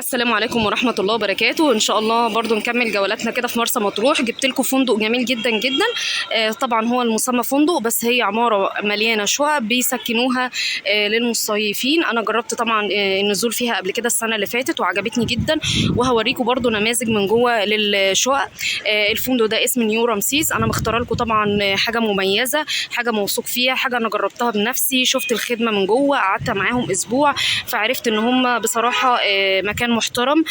السلام عليكم ورحمة الله وبركاته. إن شاء الله برضو نكمل جولاتنا كده في مرسى مطروح. جبت لكم فندق جميل جدا جدا. طبعا هو المسمى فندق، بس هي عمارة مليانة شقق بيسكنوها للمصيفين. أنا جربت طبعا النزول فيها قبل كده السنة اللي فاتت وعجبتني جدا، وهوريكم برضو نماذج من جوه للشقق. الفندق ده اسم نيو رمسيس. أنا مختاره لكم طبعا حاجة مميزة، حاجة موثوق فيها، حاجة أنا جربتها بنفسي. شفت الخدمة من جوه، قعدت معاهم أسبوع، فعرفت إن هم بصراحة مكان محترم.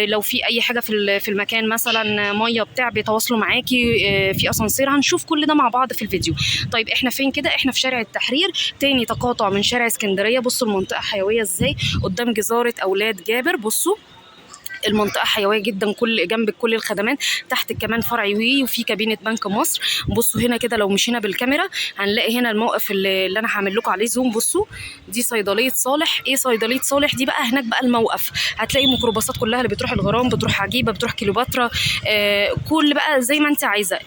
لو في اي حاجه في المكان مثلا ميه بتاع بيتواصلوا معاكي. في اسانسير، هنشوف كل ده مع بعض في الفيديو. طيب احنا فين كده؟ احنا في شارع التحرير، تاني تقاطع من شارع اسكندريه. بصوا المنطقه حيويه ازاي قدام جزاره اولاد جابر. بصوا المنطقه حيويه جدا، كل جنبك كل الخدمات. تحت كمان فرع وفي كابينه بنك مصر. بصوا هنا كده لو مشينا بالكاميرا هنلاقي هنا الموقف اللي انا هعمل لكم عليه زوم. بصوا دي صيدليه صالح. ايه صيدليه صالح دي بقى؟ هناك بقى الموقف هتلاقي ميكروباصات كلها اللي بتروح الغرام، بتروح عجيبه، بتروح كيلوباترا. كل بقى زي ما انت عايزه.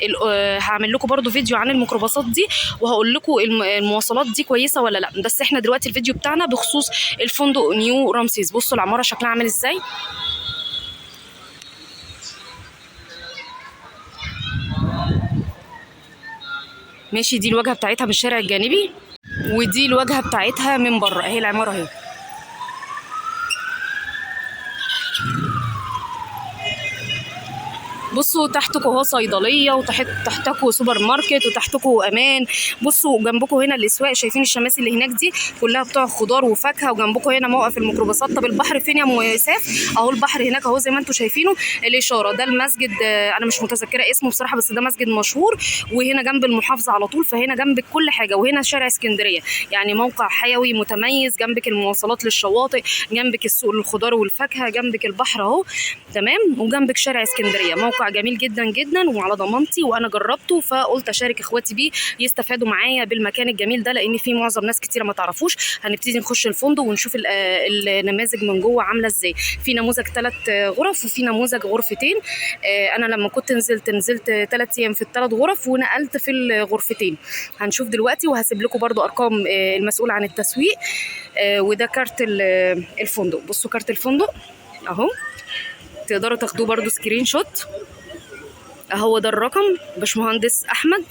هعمل لكم برده فيديو عن الميكروباصات دي، وهقول لكم المواصلات دي كويسه ولا لا. بس احنا دلوقتي الفيديو بتاعنا بخصوص الفندق نيو رمسيس. بصوا العماره شكلها عامل ازاي. ماشي، دي الواجهه بتاعتها من الشارع الجانبي، ودي الواجهه بتاعتها من بره. اهي العماره اهي. بصوا تحتكم اهو صيدليه، وتحتكم سوبر ماركت، وتحتكم امان. بصوا جنبكم هنا الاسواق، شايفين الشماسي اللي هناك دي كلها بتوع خضار وفاكهه. وجنبكم هنا موقف الميكروباصات. طب البحر فين يا ام يوسف؟ اهو البحر هناك اهو زي ما انتم شايفينه. الاشاره ده المسجد، انا مش متذكره اسمه بصراحه، بس ده مسجد مشهور. وهنا جنب المحافظه على طول، فهنا جنبك كل حاجه. وهنا شارع اسكندريه، يعني موقع حيوي متميز. جنبك المواصلات للشواطئ، جنبك السوق للخضار والفاكهه، جنبك البحر اهو. تمام. وجنبك شارع اسكندريه. موقع جميل جدا جدا وعلى ضمانتي، وانا جربته فقلت اشارك اخواتي بيه يستفادوا معايا بالمكان الجميل ده، لان في معظم ناس كتيره ما تعرفوش. هنبتدي نخش الفندق ونشوف النماذج من جوه عامله ازاي. في نموذج 3 غرف، وفي نموذج غرفتين. انا لما كنت نزلت 3 ايام في ال3 غرف، ونقلت في الغرفتين. هنشوف دلوقتي، وهسيب لكم برضو ارقام المسؤول عن التسويق. وده كارت الفندق. بصوا كارت الفندق اهو، تقدروا تاخدوه برضو سكرين شوت. اهو ده الرقم، باشمهندس احمد.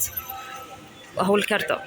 اهو الكارت اهو.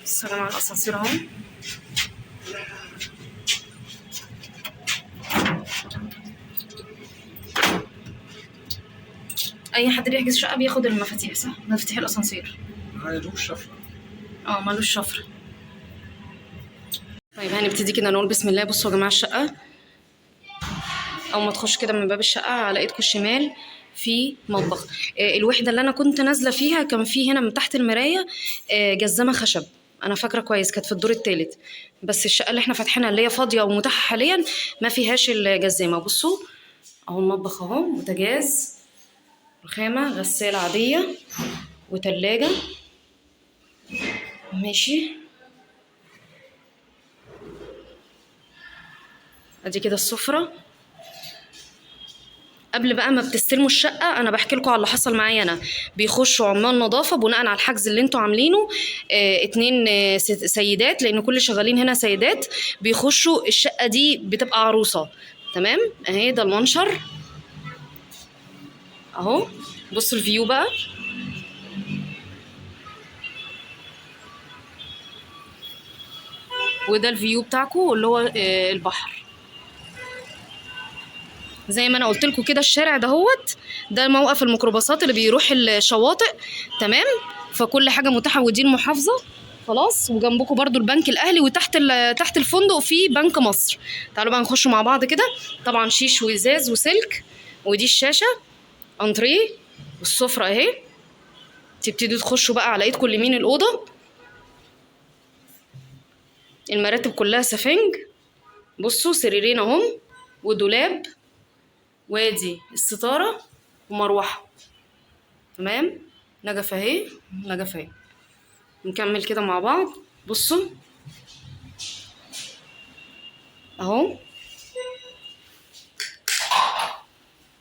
السلام على الاسانسير اهو. اي حد بيحجز شقه بياخد المفاتيح، صح؟ مفاتيح الاسانسير. مالوش شفره. مالوش شفره. طيب هنبتدي كده نقول بسم الله. بصوا يا جماعه الشقه، اول ما تخش كده من باب الشقه على ايدكم الشمال في مطبخ. الوحده اللي انا كنت نازله فيها كان في هنا من تحت المرايه جزمه خشب. انا فاكره كويس كانت في الدور الثالث. بس الشقه اللي احنا فاتحينها اللي هي فاضيه ومتاحه حاليا ما فيهاش الجزامه. بصوا اهو المطبخ اهو، بوتاجاز، رخامه، غساله عاديه، وتلاجة. ماشي، ادي كده السفره. قبل بقى ما بتستلموا الشقه انا بحكي لكم على اللي حصل معايا انا. بيخشوا عمال نظافه بناء على الحجز اللي انتوا عاملينه. 2 سيدات، لان كل شغالين هنا سيدات. بيخشوا الشقه دي بتبقى عروسه. تمام. اهي ده المنشر اهو. بصوا الفيو بقى. وده الفيو بتاعكم اللي هو البحر. زي ما انا قلت لكم كده الشارع دهوت، ده موقف الميكروباصات اللي بيروح الشواطئ. تمام. فكل حاجه متاحه، ودي المحافظه خلاص. وجنبكم برضو البنك الاهلي، وتحت تحت الفندق في بنك مصر. تعالوا بقى نخش مع بعض كده. طبعا شيش وازاز وسلك. ودي الشاشه انتريه، والسفره اهي. تبتدوا تخشوا بقى على ايدكم اليمين الاوضه. المراتب كلها سفنج. بصوا سريرين اهم ودولاب، وادي الستاره ومروحه. تمام. نجفه اهي، نجفه اهي. نكمل كده مع بعض. بصوا اهو.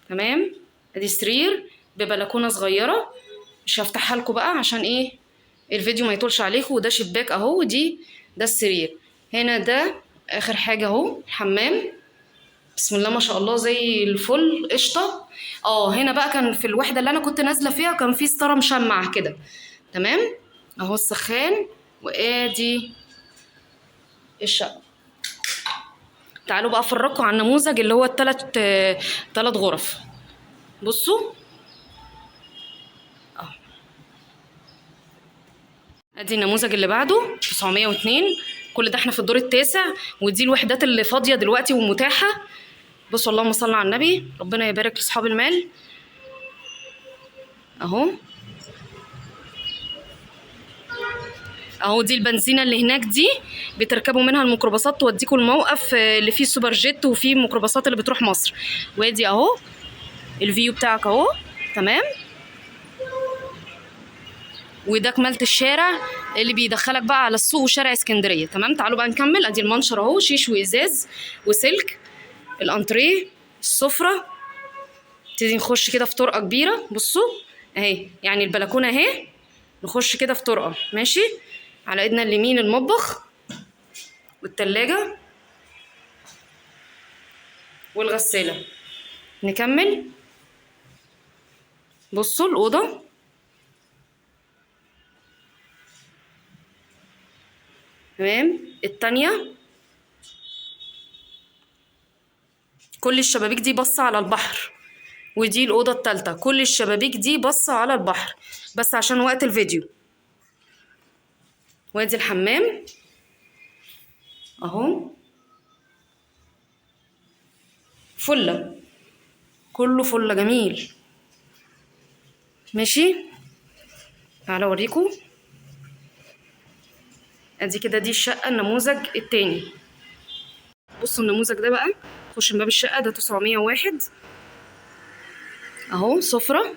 تمام. ادي سرير ببلكونه صغيره، مش هفتحها لكم بقى عشان ايه الفيديو ما يطولش عليكم. وده شباك اهو، ودي ده السرير. هنا ده اخر حاجه اهو الحمام. بسم الله ما شاء الله زي الفل قشطه. هنا بقى كان في الوحده اللي انا كنت نازله فيها كان في ستاره مشمع كده. تمام. اهو السخان، وادي الشقه. تعالوا بقى افرجكم على النموذج اللي هو الثلاث غرف. بصوا ادي النموذج اللي بعده 902. كل ده احنا في الدور التاسع، ودي الوحدات اللي فاضيه دلوقتي ومتاحه. بصوا اللهم صل على النبي، ربنا يبارك لاصحاب المال. اهو دي البنزينه اللي هناك دي بتركبوا منها الميكروباصات توديكوا الموقف اللي فيه سوبر جيت وفيه ميكروباصات اللي بتروح مصر. وادي اهو الفيو بتاعك اهو. تمام. وده كمالة الشارع اللي بيدخلك بقى على السوق وشارع اسكندريه. تمام. تعالوا بقى نكمل. ادي المنشر اهو، شيش وازاز وسلك. الانتريه، السفره. نبتدي نخش كده في طرقه كبيره. بصوا اهي، يعني البلكونه اهي، نخش كده في طرقه. ماشي. على ايدنا اليمين المطبخ والتلاجة والغسالة. نكمل. بصوا الأوضة. تمام. التانية كل الشبابيك دي باصة على البحر، ودي الأوضة التالتة كل الشبابيك دي باصة على البحر، بس عشان وقت الفيديو. وادي الحمام اهو، فلة، كله فلة جميل. ماشي. تعالوا اوريكم. ادي كده دي الشقة النموذج التاني. بصوا النموذج ده بقى، خش من باب الشقة ده 901 اهو. سفرة،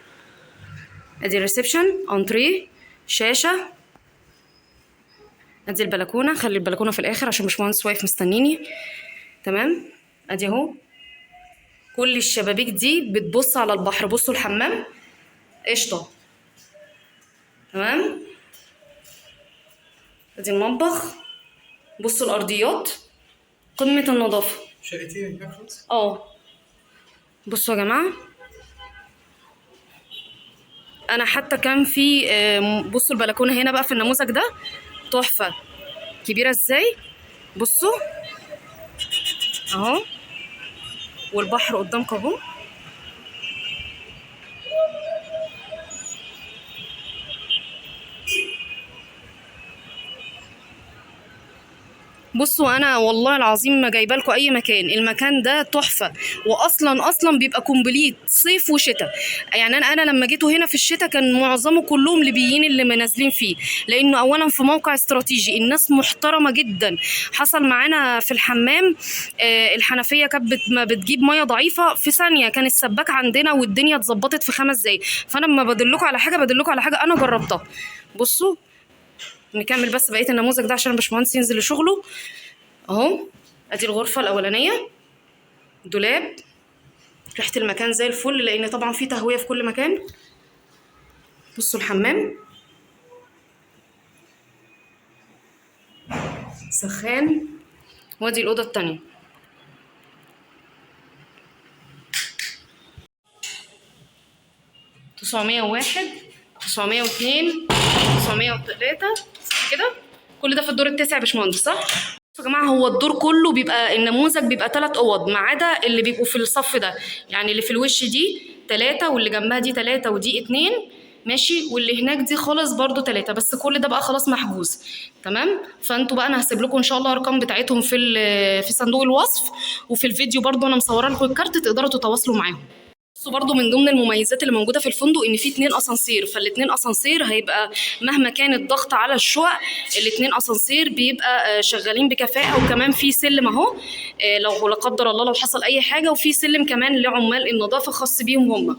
ادي الريسبشن، انتريه، شاشة. ادي البلكونة، خلي البلكونة في الاخر عشان باشمهندس واقف مستنيني. تمام. ادي اهو كل الشبابيك دي بتبص على البحر. بصوا الحمام قشطة. تمام. ادي المطبخ. بصوا الارضيات قمة النظافة. شقتين هناك خلاص. بصوا يا جماعة، انا حتى كان في بصوا البلكونة هنا بقى في النموذج ده تحفة كبيرة ازاي. بصوا اهو، والبحر قدامكم اهو. بصوا انا والله العظيم ما جايبه لكم اي مكان، المكان ده تحفه، واصلا بيبقى كومبليت صيف وشتاء. يعني انا لما جيتوا هنا في الشتاء كان معظمه كلهم ليبيين اللي منزلين فيه، لانه اولا في موقع استراتيجي، الناس محترمه جدا. حصل معانا في الحمام الحنفيه كانت ما بتجيب ميه ضعيفه، في ثانيه كان السباك عندنا والدنيا اتظبطت في 5 دقايق. فانا لما بدلكم على حاجه انا جربتها. بصوا نكمل بس بقيه النموذج ده عشان الباشمهندس ينزل لشغله اهو. ادي الغرفه الاولانيه، دولاب، ريحه المكان زي الفل لان طبعا في تهويه في كل مكان. بصوا الحمام، سخان. وادي الاوضه الثانيه. « 901 902 903 كده. كل ده في الدور التاسع يا باشمهندس صح؟ يا جماعه هو الدور كله بيبقى النموذج بيبقى 3 اوض ما عدا اللي بيبقوا في الصف ده، يعني اللي في الوش دي 3 واللي جنبها دي 3 ودي 2. ماشي. واللي هناك دي خالص برضو 3، بس كل ده بقى خلاص محجوز. تمام. فانتوا بقى انا هسيب لكم ان شاء الله ارقام بتاعتهم في صندوق الوصف، وفي الفيديو برضو انا مصوره لكم الكارت تقدروا تتواصلوا معاهم. بصوا برضو من ضمن المميزات اللي موجوده في الفندق ان في 2 اسانسير، فالاتنين اسانسير هيبقى مهما كان الضغط على الشقق الاتنين اسانسير بيبقى شغالين بكفاءه. وكمان في سلم اهو لو لا قدر الله لو حصل اي حاجه، وفي سلم كمان لعمال النظافه خاص بيهم هم.